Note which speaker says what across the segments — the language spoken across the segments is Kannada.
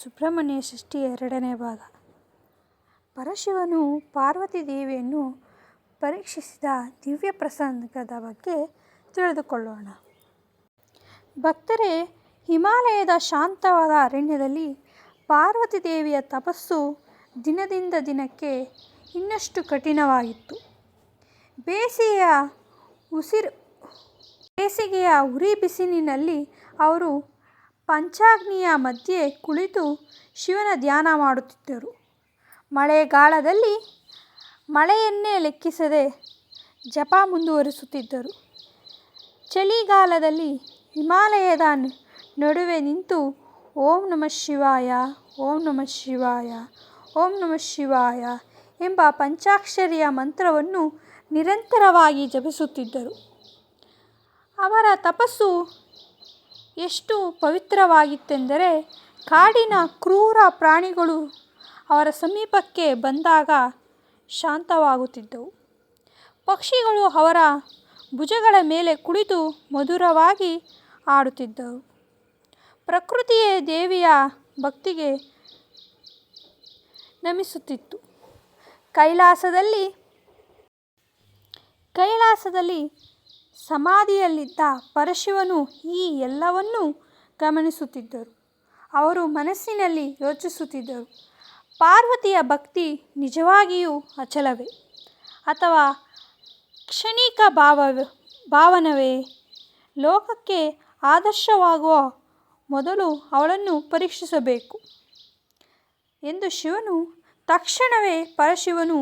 Speaker 1: ಸುಬ್ರಹ್ಮಣ್ಯ ಷಷ್ಠಿ 2ನೇ ಭಾಗ. ಪರಶಿವನು ಪಾರ್ವತಿ ದೇವಿಯನ್ನು ಪರೀಕ್ಷಿಸಿದ ದಿವ್ಯ ಪ್ರಸಂಗದ ಬಗ್ಗೆ ತಿಳಿದುಕೊಳ್ಳೋಣ. ಭಕ್ತರೇ, ಹಿಮಾಲಯದ ಶಾಂತವಾದ ಅರಣ್ಯದಲ್ಲಿ ಪಾರ್ವತಿ ದೇವಿಯ ತಪಸ್ಸು ದಿನದಿಂದ ದಿನಕ್ಕೆ ಇನ್ನಷ್ಟು ಕಠಿಣವಾಗಿತ್ತು. ಬೇಸಿಗೆಯ ಉರಿ ಬಿಸಿಲಿನಲ್ಲಿ ಅವರು ಪಂಚಾಗ್ನಿಯ ಮಧ್ಯೆ ಕುಳಿತು ಶಿವನ ಧ್ಯಾನ ಮಾಡುತ್ತಿದ್ದರು. ಮಳೆಗಾಲದಲ್ಲಿ ಮಳೆಯನ್ನೇ ಲೆಕ್ಕಿಸದೆ ಜಪ ಮುಂದುವರಿಸುತ್ತಿದ್ದರು. ಚಳಿಗಾಲದಲ್ಲಿ ಹಿಮಾಲಯದ ನಡುವೆ ನಿಂತು ಓಂ ನಮಃ ಶಿವಾಯ, ಓಂ ನಮಃ ಶಿವಾಯ, ಓಂ ನಮಃ ಶಿವಾಯ ಎಂಬ ಪಂಚಾಕ್ಷರಿಯ ಮಂತ್ರವನ್ನು ನಿರಂತರವಾಗಿ ಜಪಿಸುತ್ತಿದ್ದರು. ಅವರ ತಪಸ್ಸು ಎಷ್ಟು ಪವಿತ್ರವಾಗಿತ್ತೆಂದರೆ, ಕಾಡಿನ ಕ್ರೂರ ಪ್ರಾಣಿಗಳು ಅವರ ಸಮೀಪಕ್ಕೆ ಬಂದಾಗ ಶಾಂತವಾಗುತ್ತಿದ್ದವು. ಪಕ್ಷಿಗಳು ಅವರ ಭುಜಗಳ ಮೇಲೆ ಕುಳಿತು ಮಧುರವಾಗಿ ಹಾಡುತ್ತಿದ್ದವು. ಪ್ರಕೃತಿಯೇ ದೇವಿಯ ಭಕ್ತಿಗೆ ನಮಿಸುತ್ತಿತ್ತು. ಕೈಲಾಸದಲ್ಲಿ ಸಮಾಧಿಯಲ್ಲಿದ್ದ ಪರಶಿವನು ಈ ಎಲ್ಲವನ್ನೂ ಗಮನಿಸುತ್ತಿದ್ದರು. ಅವರು ಮನಸ್ಸಿನಲ್ಲಿ ಯೋಚಿಸುತ್ತಿದ್ದರು, ಪಾರ್ವತಿಯ ಭಕ್ತಿ ನಿಜವಾಗಿಯೂ ಅಚಲವೇ ಅಥವಾ ಕ್ಷಣಿಕ ಭಾವನವೇ? ಲೋಕಕ್ಕೆ ಆದರ್ಶವಾಗುವ ಮೊದಲು ಅವಳನ್ನು ಪರೀಕ್ಷಿಸಬೇಕು ಎಂದು ಶಿವನು. ತಕ್ಷಣವೇ ಪರಶಿವನು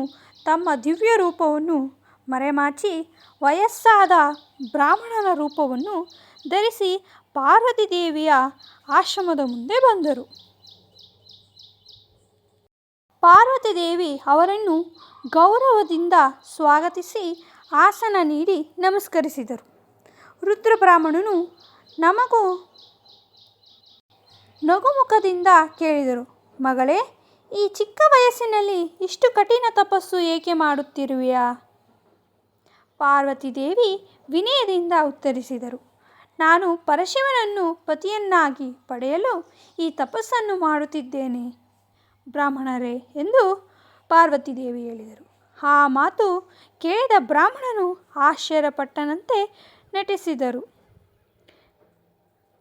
Speaker 1: ತಮ್ಮ ದಿವ್ಯ ರೂಪವನ್ನು ಮರೆಮಾಚಿ ವಯಸ್ಸಾದ ಬ್ರಾಹ್ಮಣನ ರೂಪವನ್ನು ಧರಿಸಿ ಪಾರ್ವತಿ ದೇವಿಯ ಆಶ್ರಮದ ಮುಂದೆ ಬಂದರು. ಪಾರ್ವತಿ ದೇವಿ ಅವರನ್ನು ಗೌರವದಿಂದ ಸ್ವಾಗತಿಸಿ ಆಸನ ನೀಡಿ ನಮಸ್ಕರಿಸಿದರು. ರುದ್ರ ಬ್ರಾಹ್ಮಣನು ನಗುಮುಖದಿಂದ ಕೇಳಿದರು, ಮಗಳೇ, ಈ ಚಿಕ್ಕ ವಯಸ್ಸಿನಲ್ಲಿ ಇಷ್ಟು ಕಠಿಣ ತಪಸ್ಸು ಏಕೆ ಮಾಡುತ್ತಿರುವೆಯಾ? ಪಾರ್ವತಿ ದೇವಿ ವಿನಯದಿಂದ ಉತ್ತರಿಸಿದರು, ನಾನು ಪರಶಿವನನ್ನು ಪತಿಯನ್ನಾಗಿ ಪಡೆಯಲು ಈ ತಪಸ್ಸನ್ನು ಮಾಡುತ್ತಿದ್ದೇನೆ ಬ್ರಾಹ್ಮಣರೇ ಎಂದು ಪಾರ್ವತಿ ದೇವಿ ಹೇಳಿದರು. ಆ ಮಾತು ಕೇಳಿದ ಬ್ರಾಹ್ಮಣನು ಆಶ್ಚರ್ಯಪಟ್ಟಂತೆ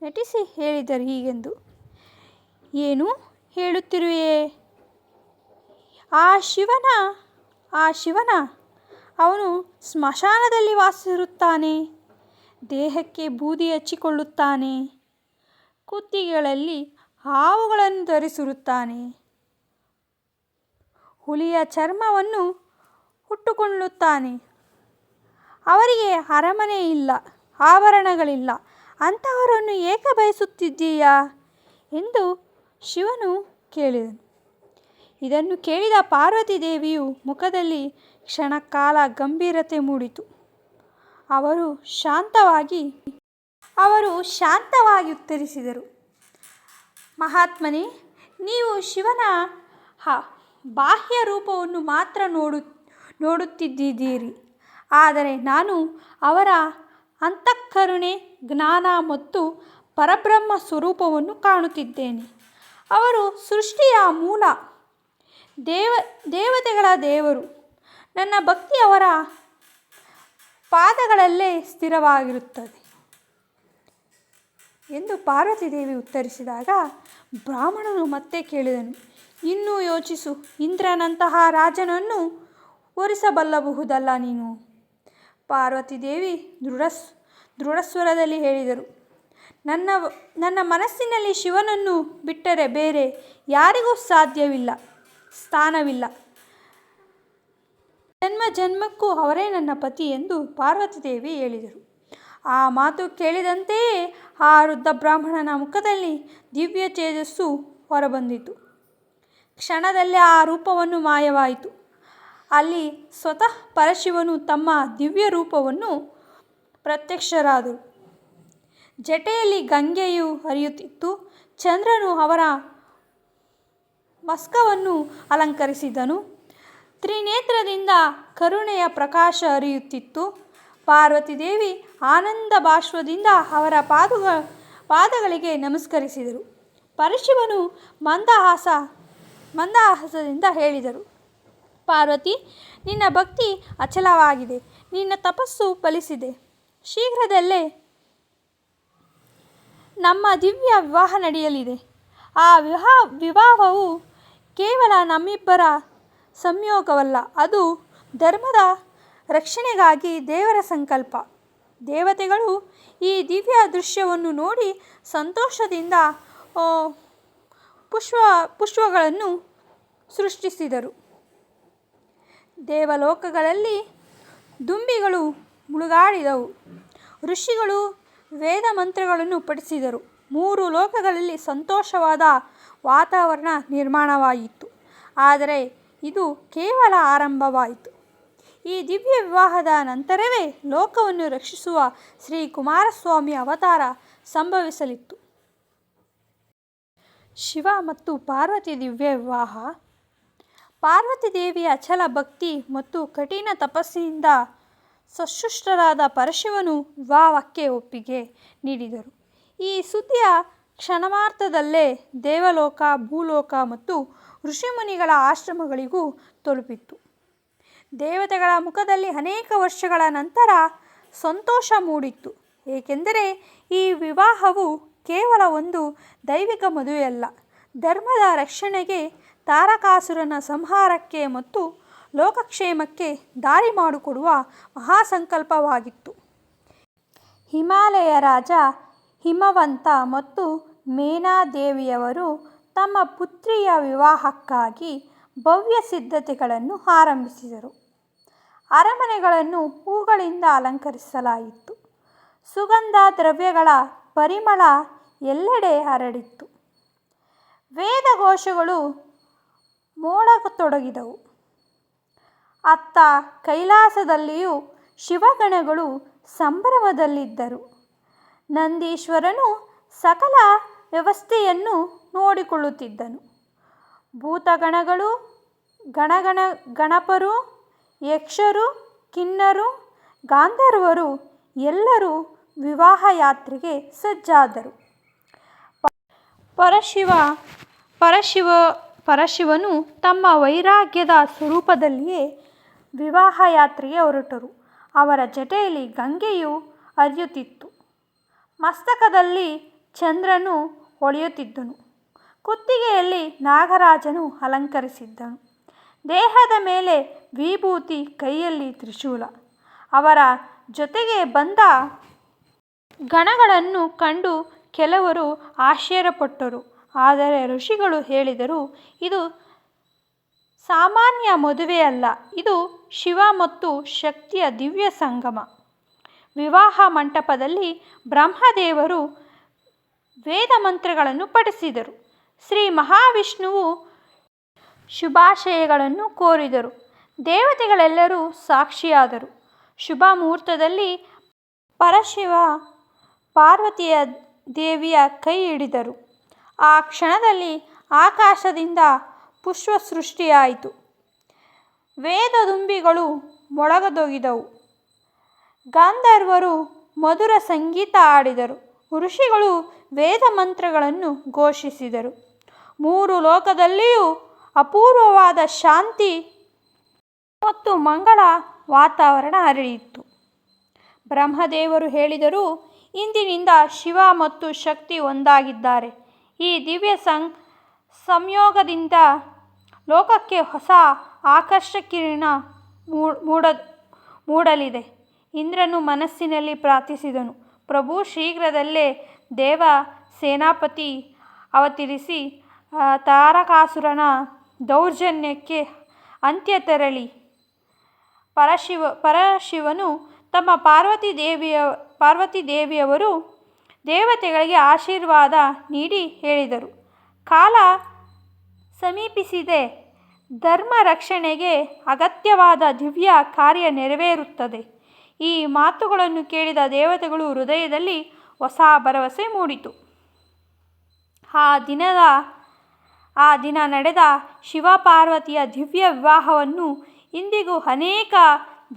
Speaker 1: ನಟಿಸಿ ಹೇಳಿದರು ಹೀಗೆಂದು, ಏನು ಹೇಳುತ್ತಿರುವೆಯೇ? ಆ ಶಿವನ ಅವನು ಸ್ಮಶಾನದಲ್ಲಿ ವಾಸಿಸಿರುತ್ತಾನೆ, ದೇಹಕ್ಕೆ ಬೂದಿ ಹಚ್ಚಿಕೊಳ್ಳುತ್ತಾನೆ, ಕುತ್ತಿಗೆಗಳಲ್ಲಿ ಹಾವುಗಳನ್ನು ಧರಿಸಿರುತ್ತಾನೆ, ಹುಲಿಯ ಚರ್ಮವನ್ನು ಉಟ್ಟುಕೊಳ್ಳುತ್ತಾನೆ, ಅವರಿಗೆ ಅರಮನೆ ಇಲ್ಲ, ಆಭರಣಗಳಿಲ್ಲ, ಅಂತಹವರನ್ನು ಏಕೆ ಬಯಸುತ್ತಿದ್ದೀಯಾ ಎಂದು ಶಿವನು ಕೇಳಿದನು. ಇದನ್ನು ಕೇಳಿದ ಪಾರ್ವತಿ ದೇವಿಯ ಮುಖದಲ್ಲಿ ಕ್ಷಣಕಾಲ ಗಂಭೀರತೆ ಮೂಡಿತು. ಅವರು ಶಾಂತವಾಗಿ ಉತ್ತರಿಸಿದರು, ಮಹಾತ್ಮನೇ, ನೀವು ಶಿವನ ಬಾಹ್ಯ ರೂಪವನ್ನು ಮಾತ್ರ ನೋಡುತ್ತಿದ್ದೀರಿ, ಆದರೆ ನಾನು ಅವರ ಅಂತಃಕರುಣೆ, ಜ್ಞಾನ ಮತ್ತು ಪರಬ್ರಹ್ಮ ಸ್ವರೂಪವನ್ನು ಕಾಣುತ್ತಿದ್ದೇನೆ. ಅವರು ಸೃಷ್ಟಿಯ ಮೂಲ, ದೇವತೆಗಳ ದೇವರು. ನನ್ನ ಭಕ್ತಿ ಅವರ ಪಾದಗಳಲ್ಲೇ ಸ್ಥಿರವಾಗಿರುತ್ತದೆ ಎಂದು ಪಾರ್ವತಿ ದೇವಿ ಉತ್ತರಿಸಿದಾಗ ಬ್ರಾಹ್ಮಣನು ಮತ್ತೆ ಕೇಳಿದನು, ಇನ್ನೂ ಯೋಚಿಸು, ಇಂದ್ರನಂತಹ ರಾಜನನ್ನು ವರಿಸಬಲ್ಲಬಹುದಲ್ಲ ನೀನು? ಪಾರ್ವತಿ ದೇವಿ ದೃಢಸ್ವರದಲ್ಲಿ ಹೇಳಿದರು, ನನ್ನ ಮನಸ್ಸಿನಲ್ಲಿ ಶಿವನನ್ನು ಬಿಟ್ಟರೆ ಬೇರೆ ಯಾರಿಗೂ ಸ್ಥಾನವಿಲ್ಲ. ಜನ್ಮಕ್ಕೂ ಅವರೇ ನನ್ನ ಪತಿ ಎಂದು ಪಾರ್ವತಿ ದೇವಿ ಹೇಳಿದರು. ಆ ಮಾತು ಕೇಳಿದಂತೆಯೇ ಆ ವೃದ್ಧ ಬ್ರಾಹ್ಮಣನ ಮುಖದಲ್ಲಿ ದಿವ್ಯ ತೇಜಸ್ಸು ಹೊರಬಂದಿತು. ಕ್ಷಣದಲ್ಲೇ ಆ ರೂಪವನ್ನು ಮಾಯವಾಯಿತು. ಅಲ್ಲಿ ಸ್ವತಃ ಪರಶಿವನು ತಮ್ಮ ದಿವ್ಯ ರೂಪವನ್ನು ಪ್ರತ್ಯಕ್ಷರಾದರು. ಜಟೆಯಲ್ಲಿ ಗಂಗೆಯು ಹರಿಯುತ್ತಿತ್ತು. ಚಂದ್ರನು ಅವರ ಮಸ್ತಕವನ್ನು ಅಲಂಕರಿಸಿದ್ದನು. ತ್ರಿನೇತ್ರದಿಂದ ಕರುಣೆಯ ಪ್ರಕಾಶ ಹರಿಯುತ್ತಿತ್ತು. ಪಾರ್ವತಿ ದೇವಿ ಆನಂದ ಬಾಷ್ಪದಿಂದ ಅವರ ಪಾದಗಳಿಗೆ ನಮಸ್ಕರಿಸಿದರು. ಪರಶಿವನು ಮಂದಹಾಸದಿಂದ ಹೇಳಿದರು, ಪಾರ್ವತಿ, ನಿನ್ನ ಭಕ್ತಿ ಅಚಲವಾಗಿದೆ. ನಿನ್ನ ತಪಸ್ಸು ಫಲಿಸಿದೆ. ಶೀಘ್ರದಲ್ಲೇ ನಮ್ಮ ದಿವ್ಯ ವಿವಾಹ ನಡೆಯಲಿದೆ. ಆ ವಿವಾಹವು ಕೇವಲ ನಮ್ಮಿಬ್ಬರ ಸಂಯೋಗವಲ್ಲ, ಅದು ಧರ್ಮದ ರಕ್ಷಣೆಗಾಗಿ ದೇವರ ಸಂಕಲ್ಪ. ದೇವತೆಗಳು ಈ ದಿವ್ಯ ದೃಶ್ಯವನ್ನು ನೋಡಿ ಸಂತೋಷದಿಂದ ಪುಷ್ಪಗಳನ್ನು ಸೃಷ್ಟಿಸಿದರು. ದೇವಲೋಕಗಳಲ್ಲಿ ದುಂಬಿಗಳು ಮುಳುಗಾಡಿದವು. ಋಷಿಗಳು ವೇದ ಮಂತ್ರಗಳನ್ನು ಪಠಿಸಿದರು. 3 ಲೋಕಗಳಲ್ಲಿ ಸಂತೋಷವಾದ ವಾತಾವರಣ ನಿರ್ಮಾಣವಾಯಿತು. ಆದರೆ ಇದು ಕೇವಲ ಆರಂಭವಾಯಿತು. ಈ ದಿವ್ಯ ವಿವಾಹದ ನಂತರವೇ ಲೋಕವನ್ನು ರಕ್ಷಿಸುವ ಶ್ರೀ ಕುಮಾರಸ್ವಾಮಿ ಅವತಾರ ಸಂಭವಿಸಲಿತ್ತು. ಶಿವ ಮತ್ತು ಪಾರ್ವತಿ ದಿವ್ಯ ವಿವಾಹ. ಪಾರ್ವತಿ ದೇವಿಯ ಅಚಲ ಭಕ್ತಿ ಮತ್ತು ಕಠಿಣ ತಪಸ್ಸಿನಿಂದ ಸಂತುಷ್ಟರಾದ ಪರಶಿವನು ವಿವಾಹಕ್ಕೆ ಒಪ್ಪಿಗೆ ನೀಡಿದರು. ಈ ಸುದ್ದಿಯ ಕ್ಷಣಮಾತ್ರದಲ್ಲೇ ದೇವಲೋಕ, ಭೂಲೋಕ ಮತ್ತು ಋಷಿಮುನಿಗಳ ಆಶ್ರಮಗಳಿಗೂ ತಲುಪಿತು. ದೇವತೆಗಳ ಮುಖದಲ್ಲಿ ಅನೇಕ ವರ್ಷಗಳ ನಂತರ ಸಂತೋಷ ಮೂಡಿತ್ತು. ಏಕೆಂದರೆ ಈ ವಿವಾಹವು ಕೇವಲ ಒಂದು ದೈವಿಕ ಮದುವೆಯಲ್ಲ, ಧರ್ಮದ ರಕ್ಷಣೆಗೆ, ತಾರಕಾಸುರನ ಸಂಹಾರಕ್ಕೆ ಮತ್ತು ಲೋಕಕ್ಷೇಮಕ್ಕೆ ದಾರಿ ಮಾಡಿಕೊಡುವ ಮಹಾಸಂಕಲ್ಪವಾಗಿತ್ತು. ಹಿಮಾಲಯ ರಾಜ ಹಿಮವಂತ ಮತ್ತು ಮೇನಾದೇವಿಯವರು ತಮ್ಮ ಪುತ್ರಿಯ ವಿವಾಹಕ್ಕಾಗಿ ಭವ್ಯ ಸಿದ್ಧತೆಗಳನ್ನು ಆರಂಭಿಸಿದರು. ಅರಮನೆಗಳನ್ನು ಹೂಗಳಿಂದ ಅಲಂಕರಿಸಲಾಯಿತು. ಸುಗಂಧ ದ್ರವ್ಯಗಳ ಪರಿಮಳ ಎಲ್ಲೆಡೆ ಹರಡಿತ್ತು. ವೇದಘೋಷಗಳು ಮೊಳಗತೊಡಗಿದವು. ಅತ್ತ ಕೈಲಾಸದಲ್ಲಿಯೂ ಶಿವಗಣಗಳು ಸಂಭ್ರಮದಲ್ಲಿದ್ದರು. ನಂದೀಶ್ವರನು ಸಕಲ ವ್ಯವಸ್ಥೆಯನ್ನು ನೋಡಿಕೊಳ್ಳುತ್ತಿದ್ದನು. ಭೂತಗಣಗಳು, ಗಣಪರು, ಯಕ್ಷರು, ಕಿನ್ನರು, ಗಾಂಧರ್ವರು ಎಲ್ಲರೂ ವಿವಾಹ ಯಾತ್ರೆಗೆ ಸಜ್ಜಾದರು. ಪರಶಿವನು ತಮ್ಮ ವೈರಾಗ್ಯದ ಸ್ವರೂಪದಲ್ಲಿಯೇ ವಿವಾಹ ಯಾತ್ರೆಗೆ ಹೊರಟರು. ಅವರ ಜಟೆಯಲ್ಲಿ ಗಂಗೆಯು ಹರಿಯುತ್ತಿತ್ತು. ಮಸ್ತಕದಲ್ಲಿ ಚಂದ್ರನು ಹೊಳೆಯುತ್ತಿದ್ದನು. ಕುತ್ತಿಗೆಯಲ್ಲಿ ನಾಗರಾಜನು ಅಲಂಕರಿಸಿದ್ದನು. ದೇಹದ ಮೇಲೆ ವಿಭೂತಿ, ಕೈಯಲ್ಲಿ ತ್ರಿಶೂಲ. ಅವರ ಜೊತೆಗೆ ಬಂದ ಗಣಗಳನ್ನು ಕಂಡು ಕೆಲವರು ಆಶ್ಚರ್ಯಪಟ್ಟರು. ಆದರೆ ಋಷಿಗಳು ಹೇಳಿದರು, ಇದು ಸಾಮಾನ್ಯ ಮದುವೆಯಲ್ಲ, ಇದು ಶಿವ ಮತ್ತು ಶಕ್ತಿಯ ದಿವ್ಯ ಸಂಗಮ. ವಿವಾಹ ಮಂಟಪದಲ್ಲಿ ಬ್ರಹ್ಮದೇವರು ವೇದಮಂತ್ರಗಳನ್ನು ಪಠಿಸಿದರು. ಶ್ರೀ ಮಹಾವಿಷ್ಣುವು ಶುಭಾಶಯಗಳನ್ನು ಕೋರಿದರು. ದೇವತೆಗಳೆಲ್ಲರೂ ಸಾಕ್ಷಿಯಾದರು. ಶುಭ ಮುಹೂರ್ತದಲ್ಲಿ ಪರಶಿವ ಪಾರ್ವತಿಯ ದೇವಿಯ ಕೈ ಹಿಡಿದರು. ಆ ಕ್ಷಣದಲ್ಲಿ ಆಕಾಶದಿಂದ ಪುಷ್ಪ ಸೃಷ್ಟಿಯಾಯಿತು. ವೇದದುಂಬಿಗಳು ಮೊಳಗತೊಡಗಿದವು. ಗಾಂಧರ್ವರು ಮಧುರ ಸಂಗೀತ ಹಾಡಿದರು. ಋಷಿಗಳು ವೇದ ಮಂತ್ರಗಳನ್ನು ಘೋಷಿಸಿದರು. 3 ಲೋಕದಲ್ಲಿಯೂ ಅಪೂರ್ವವಾದ ಶಾಂತಿ ಮತ್ತು ಮಂಗಳ ವಾತಾವರಣ ಹರಡಿತು. ಬ್ರಹ್ಮದೇವರು ಹೇಳಿದರು, ಇಂದಿನಿಂದ ಶಿವ ಮತ್ತು ಶಕ್ತಿ ಒಂದಾಗಿದ್ದಾರೆ. ಈ ದಿವ್ಯ ಸಂಯೋಗದಿಂದ ಲೋಕಕ್ಕೆ ಹೊಸ ಆಕಾಶಕಿರಣ ಮೂಡಲಿದೆ. ಇಂದ್ರನು ಮನಸ್ಸಿನಲ್ಲಿ ಪ್ರಾರ್ಥಿಸಿದನು, ಪ್ರಭು, ಶೀಘ್ರದಲ್ಲೇ ದೇವ ಸೇನಾಪತಿ ಅವತರಿಸಿ ತಾರಕಾಸುರನ ದೌರ್ಜನ್ಯಕ್ಕೆ ಅಂತ್ಯ ತರಲಿ. ಪರಶಿವನು ತಮ್ಮ ಪಾರ್ವತಿ ದೇವಿಯವರು ದೇವತೆಗಳಿಗೆ ಆಶೀರ್ವಾದ ನೀಡಿ ಹೇಳಿದರು, ಕಾಲ ಸಮೀಪಿಸಿದೆ. ಧರ್ಮ ರಕ್ಷಣೆಗೆ ಅಗತ್ಯವಾದ ದಿವ್ಯ ಕಾರ್ಯ ನೆರವೇರುತ್ತದೆ. ಈ ಮಾತುಗಳನ್ನು ಕೇಳಿದ ದೇವತೆಗಳ ಹೃದಯದಲ್ಲಿ ಹೊಸ ಭರವಸೆ ಮೂಡಿತು. ಆ ದಿನ ನಡೆದ ಶಿವಪಾರ್ವತಿಯ ದಿವ್ಯ ವಿವಾಹವನ್ನು ಇಂದಿಗೂ ಅನೇಕ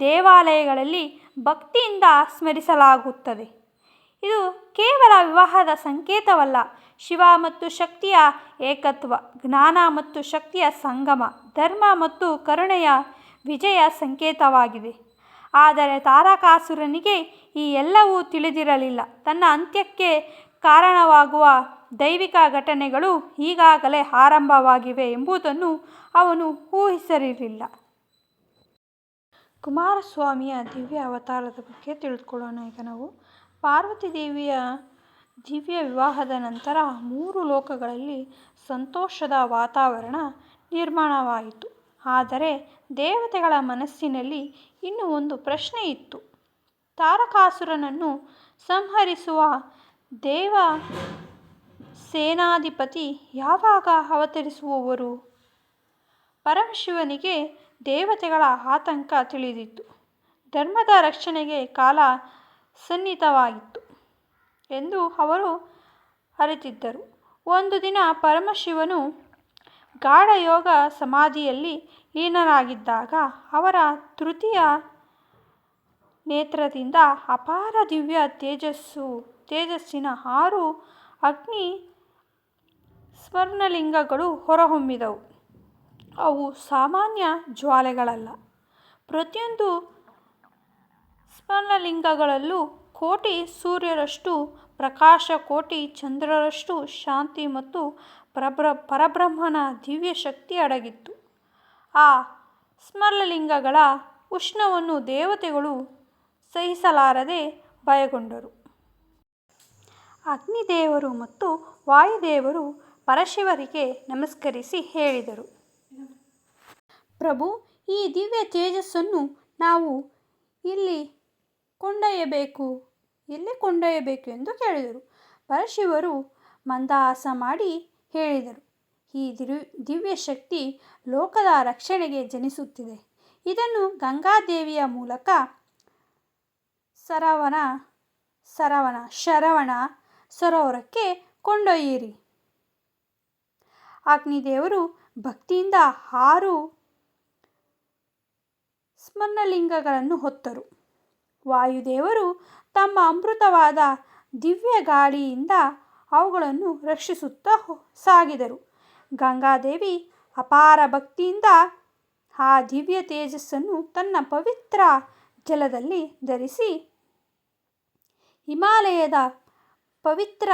Speaker 1: ದೇವಾಲಯಗಳಲ್ಲಿ ಭಕ್ತಿಯಿಂದ ಸ್ಮರಿಸಲಾಗುತ್ತದೆ. ಇದು ಕೇವಲ ವಿವಾಹದ ಸಂಕೇತವಲ್ಲ, ಶಿವ ಮತ್ತು ಶಕ್ತಿಯ ಏಕತ್ವ, ಜ್ಞಾನ ಮತ್ತು ಶಕ್ತಿಯ ಸಂಗಮ, ಧರ್ಮ ಮತ್ತು ಕರುಣೆಯ ವಿಜಯ ಸಂಕೇತವಾಗಿದೆ. ಆದರೆ ತಾರಕಾಸುರನಿಗೆ ಈ ಎಲ್ಲವೂ ತಿಳಿದಿರಲಿಲ್ಲ. ತನ್ನ ಅಂತ್ಯಕ್ಕೆ ಕಾರಣವಾಗುವ ದೈವಿಕ ಘಟನೆಗಳು ಈಗಾಗಲೇ ಆರಂಭವಾಗಿವೆ ಎಂಬುದನ್ನು ಅವನು ಊಹಿಸಿರಲಿಲ್ಲ. ಕುಮಾರಸ್ವಾಮಿಯ ದಿವ್ಯ ಅವತಾರದ ಬಗ್ಗೆ ತಿಳಿದುಕೊಳ್ಳೋಣ. ಈಗ ನಾವು ಪಾರ್ವತಿ ದೇವಿಯ ದಿವ್ಯ ವಿವಾಹದ ನಂತರ 3 ಲೋಕಗಳಲ್ಲಿ ಸಂತೋಷದ ವಾತಾವರಣ ನಿರ್ಮಾಣವಾಯಿತು. ಆದರೆ ದೇವತೆಗಳ ಮನಸ್ಸಿನಲ್ಲಿ ಇನ್ನೂ ಒಂದು ಪ್ರಶ್ನೆ ಇತ್ತು. ತಾರಕಾಸುರನನ್ನು ಸಂಹರಿಸುವ ದೇವ ಸೇನಾಧಿಪತಿ ಯಾವಾಗ ಅವತರಿಸುವರು? ಪರಮಶಿವನಿಗೆ ದೇವತೆಗಳ ಆತಂಕ ತಿಳಿದಿತ್ತು. ಧರ್ಮದ ರಕ್ಷಣೆಗೆ ಕಾಲ ಸನ್ನಿಹಿತವಾಗಿತ್ತು ಎಂದು ಅವರು ಅರಿತಿದ್ದರು. ಒಂದು ದಿನ ಪರಮಶಿವನು ಗಾಢಯೋಗ ಸಮಾಧಿಯಲ್ಲಿ ಲೀನರಾಗಿದ್ದಾಗ ಅವರ ತೃತೀಯ ನೇತ್ರದಿಂದ ಅಪಾರ ದಿವ್ಯ ತೇಜಸ್ಸಿನ 6 ಅಗ್ನಿ ಸ್ವರ್ಣಲಿಂಗಗಳು ಹೊರಹೊಮ್ಮಿದವು. ಅವು ಸಾಮಾನ್ಯ ಜ್ವಾಲೆಗಳಲ್ಲ. ಪ್ರತಿಯೊಂದು ಸ್ವರ್ಣಲಿಂಗಗಳಲ್ಲೂ ಕೋಟಿ ಸೂರ್ಯರಷ್ಟು ಪ್ರಕಾಶ, ಕೋಟಿ ಚಂದ್ರರಷ್ಟು ಶಾಂತಿ ಮತ್ತು ಪರಬ್ರಹ್ಮನ ದಿವ್ಯ ಶಕ್ತಿ ಅಡಗಿತ್ತು. ಆ ಸ್ವರ್ಣಲಿಂಗಗಳ ಉಷ್ಣವನ್ನು ದೇವತೆಗಳು ಸಹಿಸಲಾರದೆ ಭಯಗೊಂಡರು. ಅಗ್ನಿದೇವರು ಮತ್ತು ವಾಯುದೇವರು ಪರಶಿವನಿಗೆ ನಮಸ್ಕರಿಸಿ ಹೇಳಿದರು, ಪ್ರಭು, ಈ ದಿವ್ಯ ತೇಜಸ್ಸನ್ನು ನಾವು ಎಲ್ಲಿ ಕೊಂಡೊಯ್ಯಬೇಕು ಎಂದು ಕೇಳಿದರು. ಪರಶಿವರು ಮಂದಹಾಸ ಮಾಡಿ ಹೇಳಿದರು, ಈ ದಿವ್ಯ ಶಕ್ತಿ ಲೋಕದ ರಕ್ಷಣೆಗೆ ಜನಿಸುತ್ತಿದೆ. ಇದನ್ನು ಗಂಗಾದೇವಿಯ ಮೂಲಕ ಶರವಣ ಸರೋವರಕ್ಕೆ ಕೊಂಡೊಯ್ಯಿರಿ. ಅಗ್ನಿದೇವರು ಭಕ್ತಿಯಿಂದ 6 ಸ್ವರ್ಣಲಿಂಗಗಳನ್ನು ಹೊತ್ತರು. ವಾಯುದೇವರು ತಮ್ಮ ಅಮೃತವಾದ ದಿವ್ಯ ಗಾಳಿಯಿಂದ ಅವುಗಳನ್ನು ರಕ್ಷಿಸುತ್ತಾ ಸಾಗಿದರು. ಗಂಗಾದೇವಿ ಅಪಾರ ಭಕ್ತಿಯಿಂದ ಆ ದಿವ್ಯ ತೇಜಸ್ಸನ್ನು ತನ್ನ ಪವಿತ್ರ ಜಲದಲ್ಲಿ ಧರಿಸಿ ಹಿಮಾಲಯದ ಪವಿತ್ರ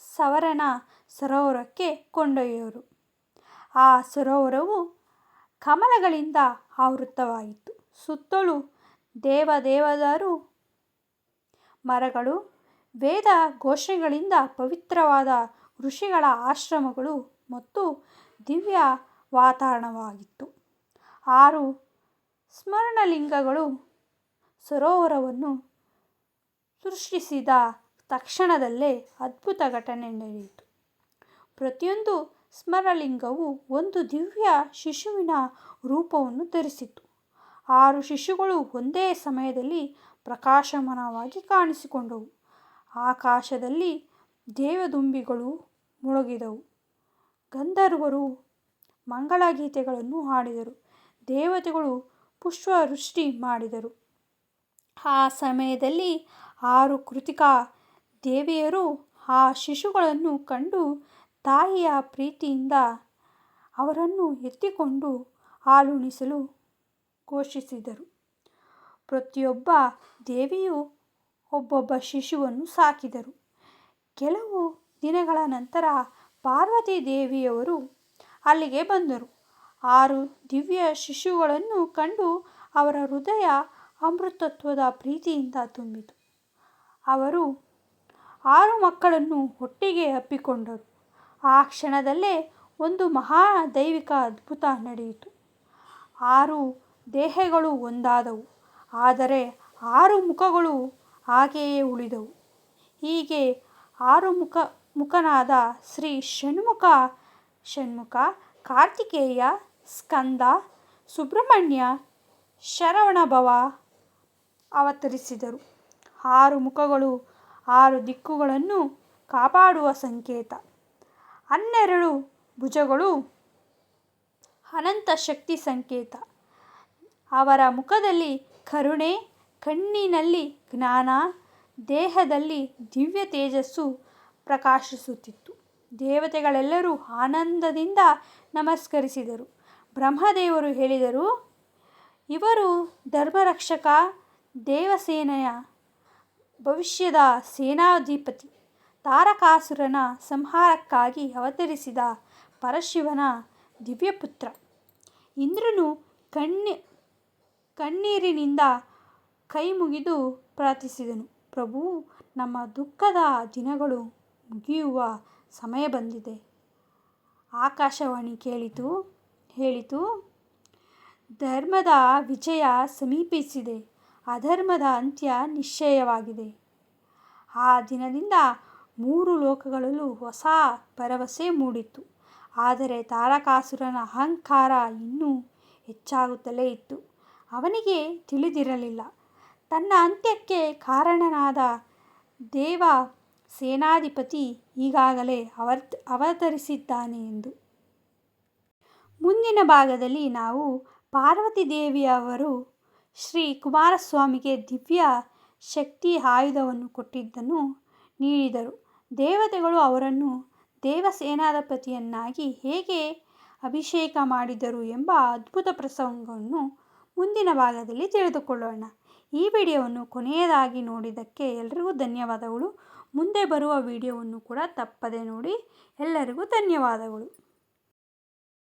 Speaker 1: ಸವರಣ ಸರೋವರಕ್ಕೆ ಕೊಂಡೊಯ್ದರು. ಆ ಸರೋವರವು ಕಮಲಗಳಿಂದ ಆವೃತವಾಗಿತ್ತು. ಸುತ್ತಲೂ ದೇವದಾರು ಮರಗಳು, ವೇದ ಘೋಷಗಳಿಂದ ಪವಿತ್ರವಾದ ಋಷಿಗಳ ಆಶ್ರಮಗಳು ಮತ್ತು ದಿವ್ಯ ವಾತಾವರಣವಾಗಿತ್ತು. 6 ಸ್ವರ್ಣಲಿಂಗಗಳು ಸರೋವರವನ್ನು ಸೃಷ್ಟಿಸಿದ ತಕ್ಷಣದಲ್ಲೇ ಅದ್ಭುತ ಘಟನೆ ನಡೆಯಿತು. ಪ್ರತಿಯೊಂದು ಸ್ವರ್ಣಲಿಂಗವು ಒಂದು ದಿವ್ಯ ಶಿಶುವಿನ ರೂಪವನ್ನು ಧರಿಸಿತು. 6 ಶಿಶುಗಳು ಒಂದೇ ಸಮಯದಲ್ಲಿ ಪ್ರಕಾಶಮಾನವಾಗಿ ಕಾಣಿಸಿಕೊಂಡವು. ಆಕಾಶದಲ್ಲಿ ದೇವದುಂಬಿಗಳು ಮೊಳಗಿದವು. ಗಂಧರ್ವರು ಮಂಗಳಗೀತೆಗಳನ್ನು ಹಾಡಿದರು. ದೇವತೆಗಳು ಪುಷ್ಪವೃಷ್ಟಿ ಮಾಡಿದರು. ಆ ಸಮಯದಲ್ಲಿ 6 ಕೃತಿಕಾ ದೇವಿಯರು ಆ ಶಿಶುಗಳನ್ನು ಕಂಡು ತಾಯಿಯ ಪ್ರೀತಿಯಿಂದ ಅವರನ್ನು ಎತ್ತಿಕೊಂಡು ಹಾಲುಣಿಸಲು ಘೋಷಿಸಿದರು. ಪ್ರತಿಯೊಬ್ಬ ದೇವಿಯೂ ಒಬ್ಬೊಬ್ಬ ಶಿಶುವನ್ನು ಸಾಕಿದರು. ಕೆಲವು ದಿನಗಳ ನಂತರ ಪಾರ್ವತಿ ದೇವಿಯವರು ಅಲ್ಲಿಗೆ ಬಂದರು. 6 ದಿವ್ಯ ಶಿಶುಗಳನ್ನು ಕಂಡು ಅವರ ಹೃದಯ ಅಮೃತತ್ವದ ಪ್ರೀತಿಯಿಂದ ತುಂಬಿತು. ಅವರು 6 ಮಕ್ಕಳನ್ನು ಒಟ್ಟಿಗೆ ಅಪ್ಪಿಕೊಂಡರು. ಆ ಕ್ಷಣದಲ್ಲೇ ಒಂದು ಮಹಾ ದೈವಿಕ ಅದ್ಭುತ ನಡೆಯಿತು. 6 ದೇಹಗಳು ಒಂದಾದವು, ಆದರೆ 6 ಮುಖಗಳು ಹಾಗೆಯೇ ಉಳಿದವು. ಹೀಗೆ 6 ಮುಖನಾದ ಶ್ರೀ ಷಣ್ಮುಖ, ಕಾರ್ತಿಕೇಯ, ಸ್ಕಂದ, ಸುಬ್ರಹ್ಮಣ್ಯ, ಶರವಣಭವ ಅವತರಿಸಿದರು. 6 ಮುಖಗಳು 6 ದಿಕ್ಕುಗಳನ್ನು ಕಾಪಾಡುವ ಸಂಕೇತ. 12 ಭುಜಗಳು ಅನಂತ ಶಕ್ತಿ ಸಂಕೇತ. ಅವರ ಮುಖದಲ್ಲಿ ಕರುಣೆ, ಕಣ್ಣಿನಲ್ಲಿ ಜ್ಞಾನ, ದೇಹದಲ್ಲಿ ದಿವ್ಯ ತೇಜಸ್ಸು ಪ್ರಕಾಶಿಸುತ್ತಿತ್ತು. ದೇವತೆಗಳೆಲ್ಲರೂ ಆನಂದದಿಂದ ನಮಸ್ಕರಿಸಿದರು. ಬ್ರಹ್ಮದೇವರು ಹೇಳಿದರು, ಇವರು ಧರ್ಮರಕ್ಷಕ, ದೇವಸೇನೆಯ ಭವಿಷ್ಯದ ಸೇನಾಧಿಪತಿ, ತಾರಕಾಸುರನ ಸಂಹಾರಕ್ಕಾಗಿ ಅವತರಿಸಿದ ಪರಶಿವನ ದಿವ್ಯಪುತ್ರ. ಇಂದ್ರನು ಕಣ್ಣೀರಿನಿಂದ ಕೈಮುಗಿದು ಪ್ರಾರ್ಥಿಸಿದನು, ಪ್ರಭು, ನಮ್ಮ ದುಃಖದ ದಿನಗಳು ಮುಗಿಯುವ ಸಮಯ ಬಂದಿದೆ. ಆಕಾಶವಾಣಿ ಹೇಳಿತು, ಧರ್ಮದ ವಿಜಯ ಸಮೀಪಿಸಿದೆ, ಅಧರ್ಮದ ಅಂತ್ಯ ನಿಶ್ಚಯವಾಗಿದೆ. ಆ ದಿನದಿಂದ 3 ಲೋಕಗಳಲ್ಲೂ ಹೊಸ ಭರವಸೆ ಮೂಡಿತು. ಆದರೆ ತಾರಕಾಸುರನ ಅಹಂಕಾರ ಇನ್ನೂ ಹೆಚ್ಚಾಗುತ್ತಲೇ ಇತ್ತು. ಅವನಿಗೆ ತಿಳಿದಿರಲಿಲ್ಲ, ತನ್ನ ಅಂತ್ಯಕ್ಕೆ ಕಾರಣನಾದ ದೇವ ಸೇನಾಧಿಪತಿ ಈಗಾಗಲೇ ಅವತರಿಸಿದ್ದಾನೆ ಎಂದು. ಮುಂದಿನ ಭಾಗದಲ್ಲಿ ನಾವು ಪಾರ್ವತಿ ದೇವಿಯವರು ಶ್ರೀ ಕುಮಾರಸ್ವಾಮಿಗೆ ದಿವ್ಯ ಶಕ್ತಿ ಆಯುಧವನ್ನು ಕೊಟ್ಟಿದ್ದನ್ನು ನೀಡಿದರು. ದೇವತೆಗಳು ಅವರನ್ನು ದೇವಸೇನಾಧಿಪತಿಯನ್ನಾಗಿ ಹೇಗೆ ಅಭಿಷೇಕ ಮಾಡಿದರು ಎಂಬ ಅದ್ಭುತ ಪ್ರಸಂಗವನ್ನು ಮುಂದಿನ ಭಾಗದಲ್ಲಿ ತಿಳಿದುಕೊಳ್ಳೋಣ. ಈ ವಿಡಿಯೋವನ್ನು ಕೊನೆಯದಾಗಿ ನೋಡಿದ್ದಕ್ಕೆ ಎಲ್ಲರಿಗೂ ಧನ್ಯವಾದಗಳು. ಮುಂದೆ ಬರುವ ವಿಡಿಯೋವನ್ನು ಕೂಡ ತಪ್ಪದೆ ನೋಡಿ. ಎಲ್ಲರಿಗೂ ಧನ್ಯವಾದಗಳು.